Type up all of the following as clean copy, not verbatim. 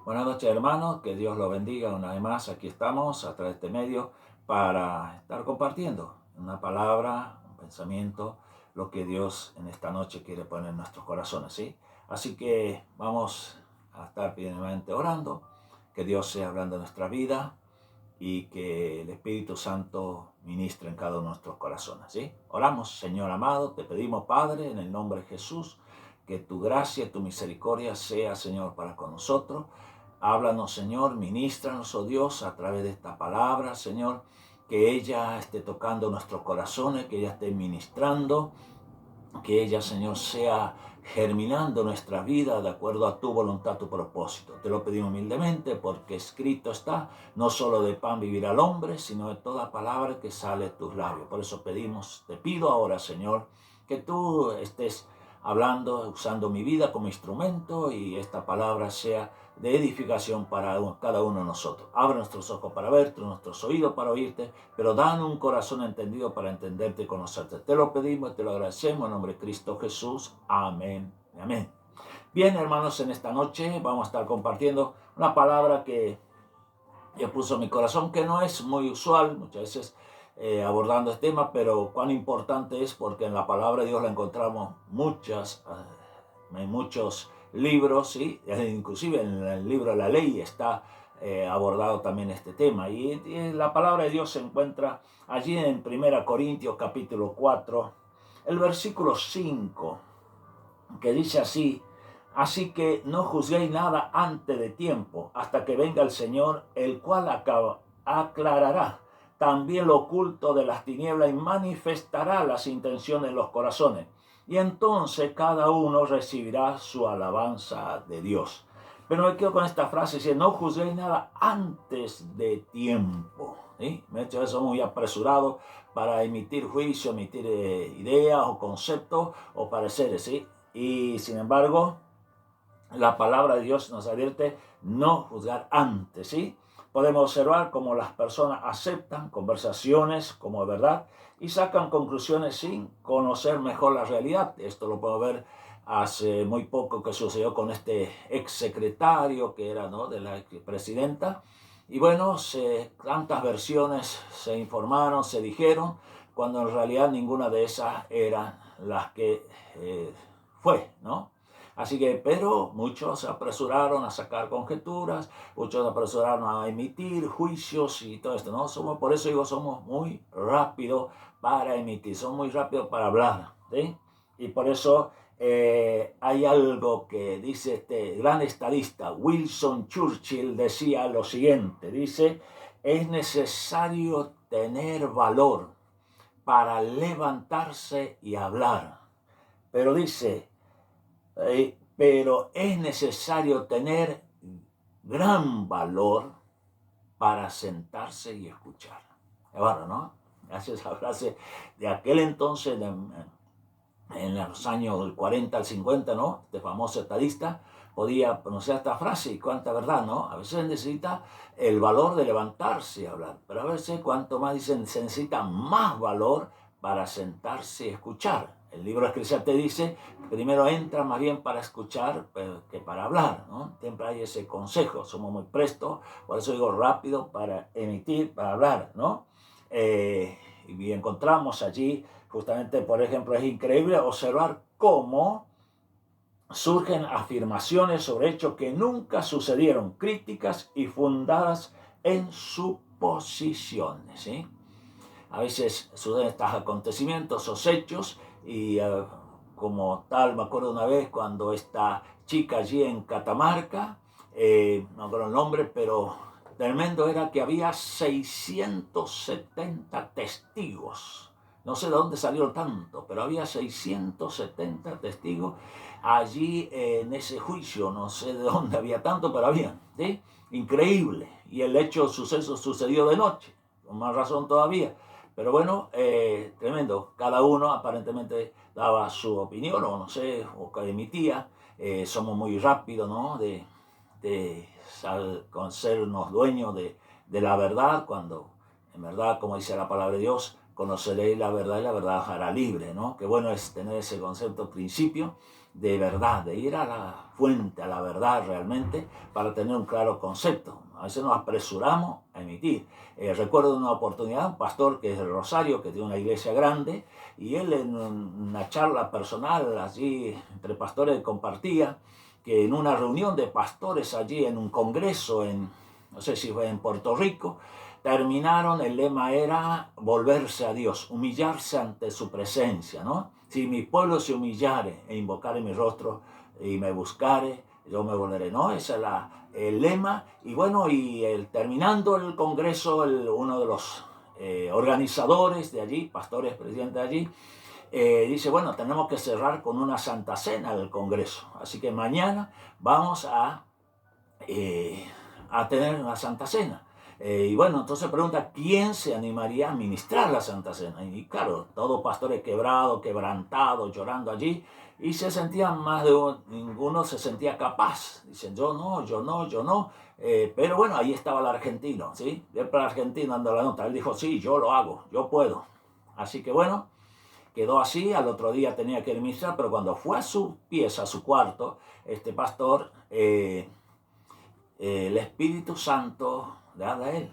Buenas noches, hermanos, que Dios los bendiga una vez más. Aquí estamos a través de este medio para estar compartiendo una palabra, un pensamiento, lo que Dios en esta noche quiere poner en nuestros corazones, ¿sí? Así que vamos a estar primeramente orando, que Dios sea hablando en nuestra vida y que el Espíritu Santo ministre en cada uno de nuestros corazones, ¿sí? Oramos, Señor amado, te pedimos, Padre, en el nombre de Jesús, que tu gracia y tu misericordia sea, Señor, para con nosotros. Háblanos, Señor, ministranos, oh Dios, a través de esta palabra, Señor, que ella esté tocando nuestros corazones, que ella esté ministrando, que ella, Señor, sea germinando nuestra vida de acuerdo a tu voluntad, tu propósito. Te lo pedimos humildemente porque escrito está, no solo de pan vivirá el hombre, sino de toda palabra que sale de tus labios. Por eso te pido ahora, Señor, que tú estés hablando, usando mi vida como instrumento y esta palabra sea de edificación para cada uno de nosotros. Abre nuestros ojos para verte, nuestros oídos para oírte, pero danos un corazón entendido para entenderte y conocerte. Te lo pedimos y te lo agradecemos en nombre de Cristo Jesús. Amén. Amén. Bien, hermanos, en esta noche vamos a estar compartiendo una palabra que Dios puso en mi corazón, que no es muy usual, muchas veces abordando este tema, pero cuán importante es porque en la palabra de Dios la encontramos en muchos libros, ¿sí? Inclusive en el libro de la ley está abordado también este tema. Y la palabra de Dios se encuentra allí en 1 Corintios capítulo 4, el versículo 5, que dice así: así que no juzguéis nada antes de tiempo, hasta que venga el Señor, el cual aclarará también lo oculto de las tinieblas y manifestará las intenciones de los corazones. Y entonces cada uno recibirá su alabanza de Dios. Pero me quedo con esta frase: dice, no juzguéis nada antes de tiempo. ¿Sí? Me he hecho eso muy apresurado para emitir juicio, emitir ideas o conceptos o pareceres, ¿sí? Y sin embargo, la palabra de Dios nos advierte no juzgar antes, ¿sí? Podemos observar cómo las personas aceptan conversaciones como verdad y sacan conclusiones sin conocer mejor la realidad. Esto lo puedo ver hace muy poco que sucedió con este exsecretario que era, ¿no?, de la presidenta. Y bueno, tantas versiones se informaron, se dijeron, cuando en realidad ninguna de esas eran las que fue, ¿no? Así que, pero muchos se apresuraron a sacar conjeturas, muchos se apresuraron a emitir juicios y todo esto, ¿no? Por eso digo, somos muy rápidos para emitir, somos muy rápidos para hablar, ¿sí? Y por eso hay algo que dice este gran estadista, Winston Churchill, decía lo siguiente, dice, es necesario tener valor para levantarse y hablar, pero dice, pero es necesario tener gran valor para sentarse y escuchar. Es bueno, ¿no? Hace esa frase de aquel entonces, en los años 40 al 50, ¿no? Este famoso estadista podía pronunciar esta frase y cuánta verdad, ¿no? A veces necesita el valor de levantarse y hablar, pero a veces cuanto más dicen, se necesita más valor para sentarse y escuchar. El libro de Eclesiastés dice, primero entra más bien para escuchar que para hablar, ¿no? Siempre hay ese consejo, somos muy prestos, por eso digo rápido para emitir, para hablar, ¿no? Y encontramos allí, justamente, por ejemplo, es increíble observar cómo surgen afirmaciones sobre hechos que nunca sucedieron, críticas y fundadas en suposiciones, ¿sí? A veces suceden estos acontecimientos o hechos y como tal, me acuerdo una vez cuando esta chica allí en Catamarca, no recuerdo el nombre, pero tremendo era que había 670 testigos. No sé de dónde salieron tanto, pero había 670 testigos allí en ese juicio. No sé de dónde había tanto, pero había, ¿sí? Increíble. Y el suceso sucedió de noche, con más razón todavía. Pero bueno, tremendo. Cada uno aparentemente daba su opinión, o no sé, o que emitía. Somos muy rápidos, ¿no? Con sernos dueños de la verdad, cuando en verdad, como dice la palabra de Dios, conoceréis la verdad y la verdad os hará libre, ¿no? Qué bueno es tener ese concepto, principio, de verdad, de ir a la fuente, a la verdad realmente, para tener un claro concepto. A veces nos apresuramos a emitir. Recuerdo una oportunidad, un pastor que es del Rosario, que tiene una iglesia grande, y él en una charla personal allí entre pastores compartía que en una reunión de pastores allí en un congreso, no sé si fue en Puerto Rico, terminaron, el lema era volverse a Dios, humillarse ante su presencia, ¿no? Si mi pueblo se humillare e invocare mi rostro y me buscare, yo me volveré, ¿no? Ese es el lema. Y bueno, terminando el congreso, uno de los organizadores de allí, pastores, presidente de allí, dice, bueno, tenemos que cerrar con una santa cena del congreso. Así que mañana vamos a tener una santa cena. Y bueno, entonces pregunta, ¿quién se animaría a ministrar la Santa Cena? Y claro, todos pastores quebrados, quebrantados, llorando allí, y se sentían ninguno se sentía capaz. Dicen, yo no. Pero bueno, ahí estaba el argentino, ¿sí? Siempre el argentino dando la nota. Él dijo, sí, yo lo hago, yo puedo. Así que bueno, quedó así. Al otro día tenía que ministrar, pero cuando fue a su pieza, a su cuarto, este pastor, el Espíritu Santo le habla a él.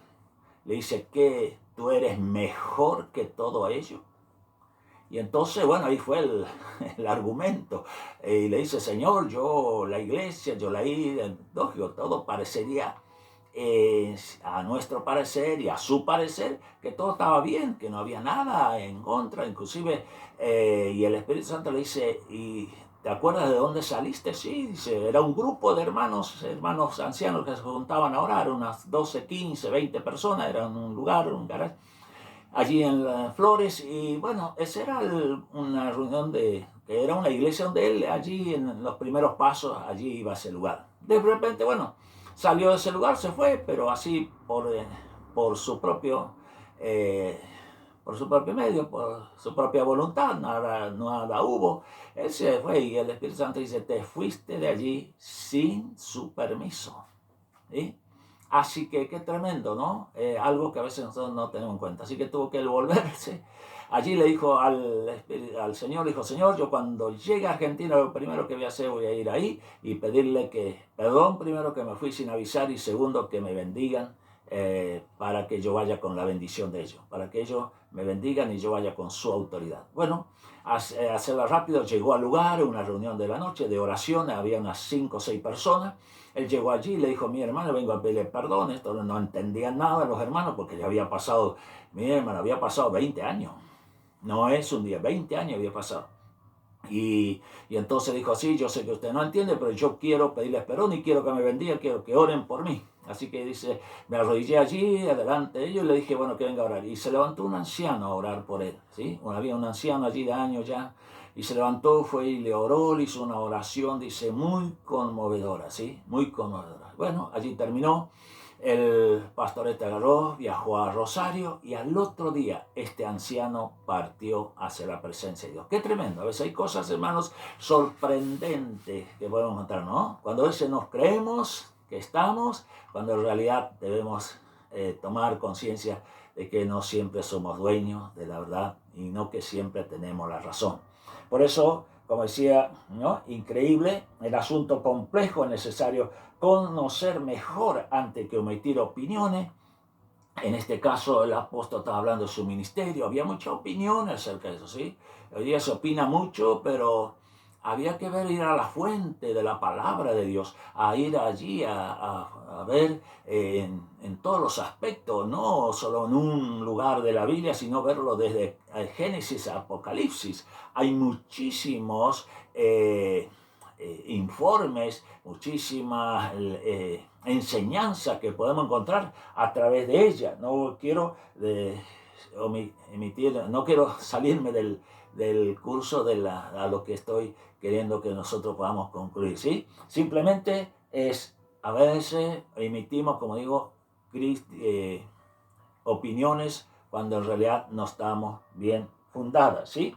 Le dice que tú eres mejor que todo ello. Y entonces, bueno, ahí fue el argumento. Y le dice, Señor, la iglesia, yo todo parecería, a nuestro parecer y a su parecer, que todo estaba bien, que no había nada en contra, inclusive, y el Espíritu Santo le dice, ¿y te acuerdas de dónde saliste? Sí, dice, era un grupo de hermanos ancianos que se juntaban a orar, unas 12, 15, 20 personas, era un lugar, un garaje, allí en Flores. Y bueno, esa era una reunión que era una iglesia donde él, allí en los primeros pasos, allí iba a ese lugar. De repente, bueno, salió de ese lugar, se fue, pero así por su propio medio, por su propia voluntad, nada hubo. Él se fue y el Espíritu Santo dice, te fuiste de allí sin su permiso. ¿Sí? Así que qué tremendo, ¿no? Algo que a veces nosotros no tenemos en cuenta. Así que tuvo que volverse. Allí le dijo al Señor, dijo, Señor, yo cuando llegue a Argentina, lo primero que voy a hacer, voy a ir ahí y pedirle perdón, primero que me fui sin avisar, y segundo que me bendigan, para que yo vaya con la bendición de ellos, para que ellos me bendigan y yo vaya con su autoridad. Bueno, hacerla rápido, llegó al lugar, una reunión de la noche de oración, había unas 5 o 6 personas. Él llegó allí y le dijo, mi hermano, vengo a pedirle perdón. Esto no entendían nada los hermanos, porque ya había pasado, mi hermano, había pasado 20 años. No es un día, 20 años había pasado. Y entonces dijo, sí, yo sé que usted no entiende, pero yo quiero pedirles perdón y quiero que me bendiga, quiero que oren por mí. Así que dice, me arrodillé allí, adelante de ellos, y le dije, bueno, que venga a orar. Y se levantó un anciano a orar por él, ¿sí? Había un anciano allí de años ya, y se levantó, fue y le oró, le hizo una oración, dice, muy conmovedora, ¿sí? Muy conmovedora. Bueno, allí terminó. El pastor agarró, viajó a Rosario, y al otro día este anciano partió hacia la presencia de Dios. Qué tremendo. A veces hay cosas, hermanos, sorprendentes que podemos encontrar, ¿no? Cuando a veces nos creemos que estamos, cuando en realidad debemos tomar conciencia de que no siempre somos dueños de la verdad y no que siempre tenemos la razón. Por eso, como decía, ¿no? Increíble, el asunto complejo, es necesario conocer mejor antes que omitir opiniones. En este caso, el apóstol estaba hablando de su ministerio, había mucha opinión acerca de eso, ¿sí? Hoy día se opina mucho, pero había que ir a la fuente de la palabra de Dios, a ir allí a ver en todos los aspectos, no solo en un lugar de la Biblia, sino verlo desde Génesis a Apocalipsis. Hay muchísimos informes, muchísimas enseñanzas que podemos encontrar a través de ella. No quiero no quiero salirme del curso a lo que estoy queriendo que nosotros podamos concluir, ¿sí? Simplemente a veces emitimos, como digo, opiniones cuando en realidad no estamos bien fundadas, ¿sí?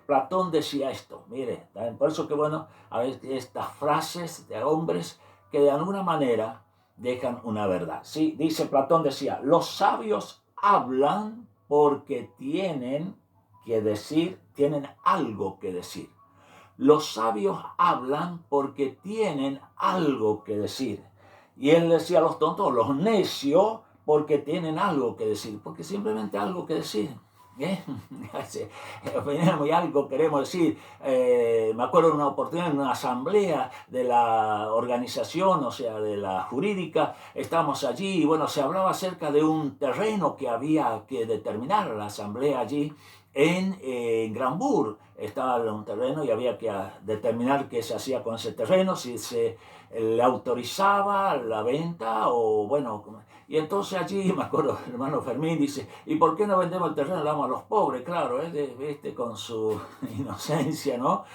Platón decía esto, mire, por eso que bueno, a veces estas frases de hombres que de alguna manera dejan una verdad, ¿sí? Dice Platón, decía, los sabios hablan porque tienen algo que decir. los sabios hablan porque tienen algo que decir. Y él decía a los tontos, los necios, porque tienen algo que decir, porque simplemente algo que decir. Opinamos y algo queremos decir. Me acuerdo de una oportunidad en una asamblea de la organización, o sea, de la jurídica, estábamos allí y bueno, se hablaba acerca de un terreno que había que determinar. La asamblea allí en Granburg estaba un terreno y había que determinar qué se hacía con ese terreno, si se le autorizaba la venta o bueno. Y entonces allí, me acuerdo, el hermano Fermín dice, ¿y por qué no vendemos el terreno? Le damos a los pobres, claro, él con su inocencia, ¿no?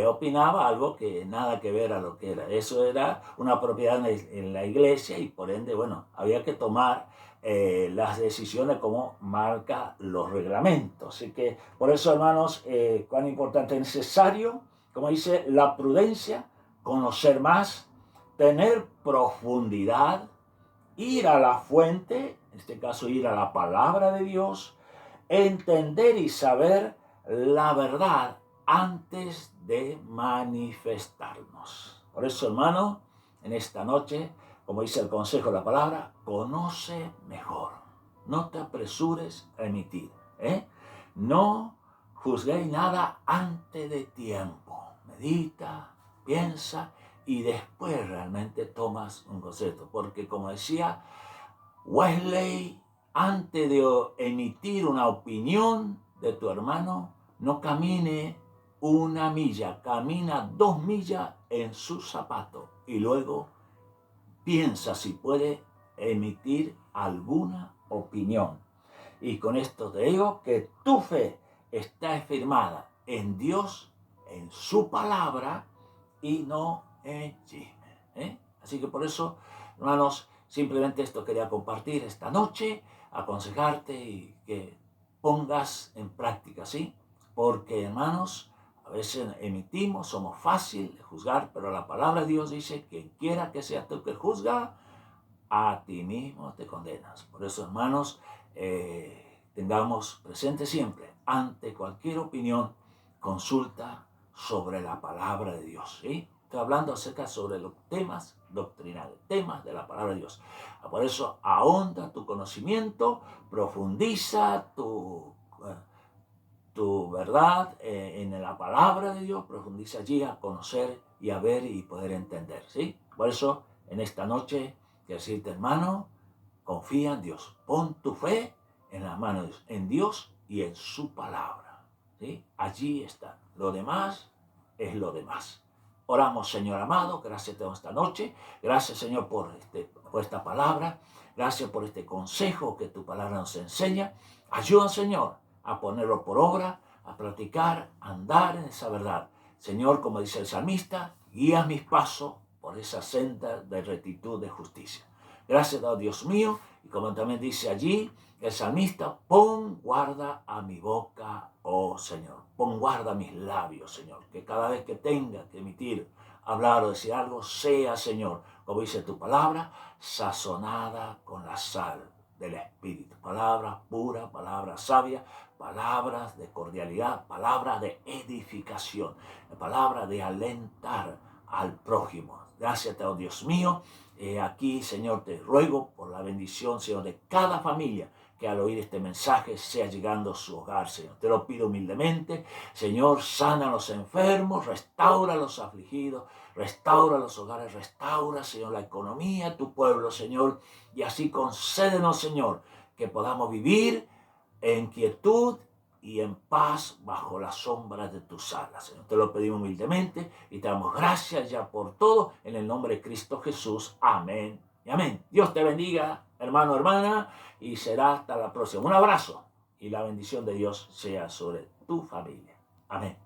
Opinaba algo que nada que ver a lo que era. Eso era una propiedad en la iglesia y por ende, bueno, había que tomar las decisiones como marca los reglamentos. Así que por eso, hermanos, cuán importante es necesario, como dice, la prudencia, conocer más, tener profundidad, ir a la fuente, en este caso ir a la palabra de Dios, entender y saber la verdad antes de manifestarnos. Por eso, hermano, en esta noche, como dice el consejo de la palabra, conoce mejor. No te apresures a emitir. No juzguéis nada antes de tiempo. Medita, piensa y después realmente tomas un concepto. Porque como decía Wesley, antes de emitir una opinión de tu hermano, no camine 1 milla, camina 2 millas en su zapato y luego piensa si puede emitir alguna opinión. Y con esto te digo que tu fe está firmada en Dios, en su palabra y no en chisme. Así que por eso, hermanos, simplemente esto quería compartir esta noche, aconsejarte y que pongas en práctica, ¿sí? Porque, hermanos, a veces emitimos, somos fáciles de juzgar, pero la palabra de Dios dice que quiera que sea tú que juzga, a ti mismo te condenas. Por eso, hermanos, tengamos presente siempre, ante cualquier opinión, consulta sobre la palabra de Dios. ¿Sí? Estoy hablando acerca sobre los temas doctrinales, temas de la palabra de Dios. Por eso, ahonda tu conocimiento, profundiza tu verdad en la palabra de Dios, profundiza allí a conocer y a ver y poder entender. ¿Sí? Por eso, en esta noche, quiero decirte, hermano, confía en Dios. Pon tu fe en las manos de Dios, en Dios y en su palabra. ¿Sí? Allí está. Lo demás es lo demás. Oramos, Señor amado, gracias te doy esta noche. Gracias, Señor, por esta palabra. Gracias por este consejo que tu palabra nos enseña. Ayuda, Señor, a ponerlo por obra, a practicar, a andar en esa verdad. Señor, como dice el salmista, guía mis pasos por esa senda de rectitud, de justicia. Gracias, Dios mío, y como también dice allí el salmista, pon guarda a mi boca, oh Señor, pon guarda a mis labios, Señor, que cada vez que tenga que emitir, hablar o decir algo, sea, Señor, como dice tu palabra, sazonada con la sal del Espíritu. Palabras puras, palabras sabias, palabras de cordialidad, palabras de edificación, palabras de alentar al prójimo. Gracias, oh Dios mío. Aquí, Señor, te ruego por la bendición, Señor, de cada familia que al oír este mensaje sea llegando a su hogar, Señor. Te lo pido humildemente. Señor, sana a los enfermos, restaura a los afligidos, restaura los hogares, restaura, Señor, la economía de tu pueblo, Señor. Y así concédenos, Señor, que podamos vivir en quietud y en paz bajo la sombra de tus alas, Señor. Te lo pedimos humildemente y te damos gracias ya por todo en el nombre de Cristo Jesús. Amén y amén. Dios te bendiga, hermano, hermana, y será hasta la próxima. Un abrazo y la bendición de Dios sea sobre tu familia. Amén.